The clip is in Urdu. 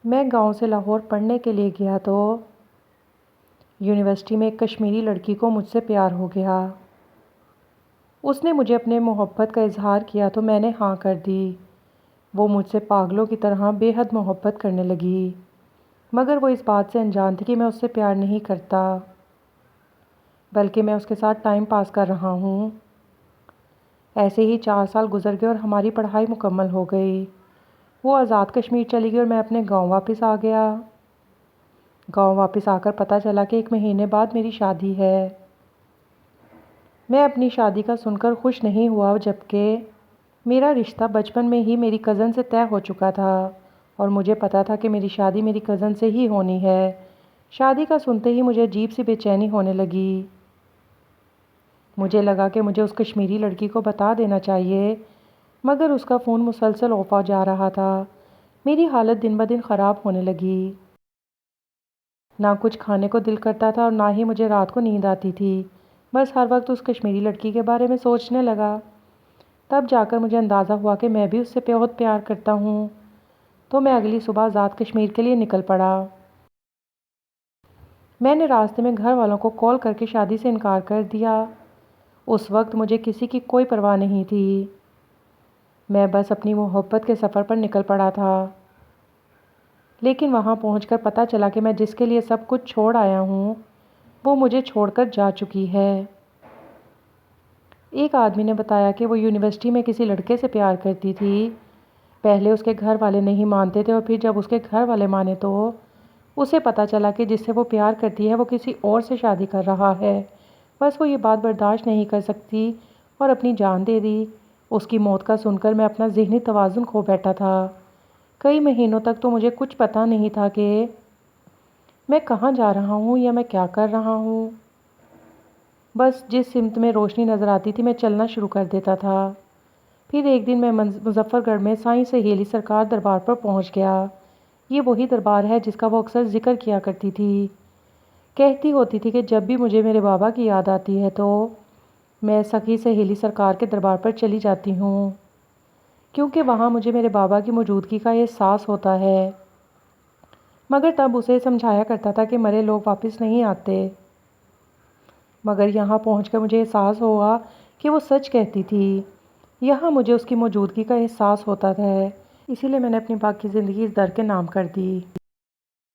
میں گاؤں سے لاہور پڑھنے کے لیے گیا تو یونیورسٹی میں ایک کشمیری لڑکی کو مجھ سے پیار ہو گیا۔ اس نے مجھے اپنے محبت کا اظہار کیا تو میں نے ہاں کر دی۔ وہ مجھ سے پاگلوں کی طرح بے حد محبت کرنے لگی، مگر وہ اس بات سے انجان تھی کہ میں اس سے پیار نہیں کرتا، بلکہ میں اس کے ساتھ ٹائم پاس کر رہا ہوں۔ ایسے ہی 4 سال گزر گئے اور ہماری پڑھائی مکمل ہو گئی۔ وہ آزاد کشمیر چلی گئی اور میں اپنے گاؤں واپس آ گیا۔ گاؤں واپس آ کر پتہ چلا کہ 1 مہینے بعد میری شادی ہے۔ میں اپنی شادی کا سن کر خوش نہیں ہوا، جبکہ میرا رشتہ بچپن میں ہی میری کزن سے طے ہو چکا تھا اور مجھے پتا تھا کہ میری شادی میری کزن سے ہی ہونی ہے۔ شادی کا سنتے ہی مجھے عجیب سی بے چینی ہونے لگی۔ مجھے لگا کہ مجھے اس کشمیری لڑکی کو بتا دینا چاہیے، مگر اس کا فون مسلسل آف جا رہا تھا۔ میری حالت دن بدن خراب ہونے لگی۔ نہ کچھ کھانے کو دل کرتا تھا اور نہ ہی مجھے رات کو نیند آتی تھی۔ بس ہر وقت اس کشمیری لڑکی کے بارے میں سوچنے لگا۔ تب جا کر مجھے اندازہ ہوا کہ میں بھی اس سے بہت پیار کرتا ہوں، تو میں اگلی صبح آزاد کشمیر کے لیے نکل پڑا۔ میں نے راستے میں گھر والوں کو کال کر کے شادی سے انکار کر دیا۔ اس وقت مجھے کسی کی کوئی پرواہ نہیں تھی۔ میں بس اپنی محبت کے سفر پر نکل پڑا تھا۔ لیکن وہاں پہنچ کر پتہ چلا کہ میں جس کے لیے سب کچھ چھوڑ آیا ہوں، وہ مجھے چھوڑ کر جا چکی ہے۔ ایک آدمی نے بتایا کہ وہ یونیورسٹی میں کسی لڑکے سے پیار کرتی تھی۔ پہلے اس کے گھر والے نہیں مانتے تھے اور پھر جب اس کے گھر والے مانے تو اسے پتہ چلا کہ جس سے وہ پیار کرتی ہے وہ کسی اور سے شادی کر رہا ہے۔ بس وہ یہ بات برداشت نہیں کر سکتی اور اپنی جان دے دی۔ اس کی موت کا سن کر میں اپنا ذہنی توازن کھو بیٹھا تھا۔ کئی مہینوں تک تو مجھے کچھ پتہ نہیں تھا کہ میں کہاں جا رہا ہوں یا میں کیا کر رہا ہوں۔ بس جس سمت میں روشنی نظر آتی تھی میں چلنا شروع کر دیتا تھا۔ پھر ایک دن میں مظفر گڑھ میں سائیں سہیلی سرکار دربار پر پہنچ گیا۔ یہ وہی دربار ہے جس کا وہ اکثر ذکر کیا کرتی تھی۔ کہتی ہوتی تھی کہ جب بھی مجھے میرے بابا کی یاد آتی ہے تو میں سخی سہیلی سرکار کے دربار پر چلی جاتی ہوں، کیونکہ وہاں مجھے میرے بابا کی موجودگی کا احساس ہوتا ہے۔ مگر تب اسے سمجھایا کرتا تھا کہ مرے لوگ واپس نہیں آتے، مگر یہاں پہنچ کر مجھے احساس ہوا کہ وہ سچ کہتی تھی۔ یہاں مجھے اس کی موجودگی کا احساس ہوتا ہے، اسی لیے میں نے اپنی باقی زندگی اس در کے نام کر دی۔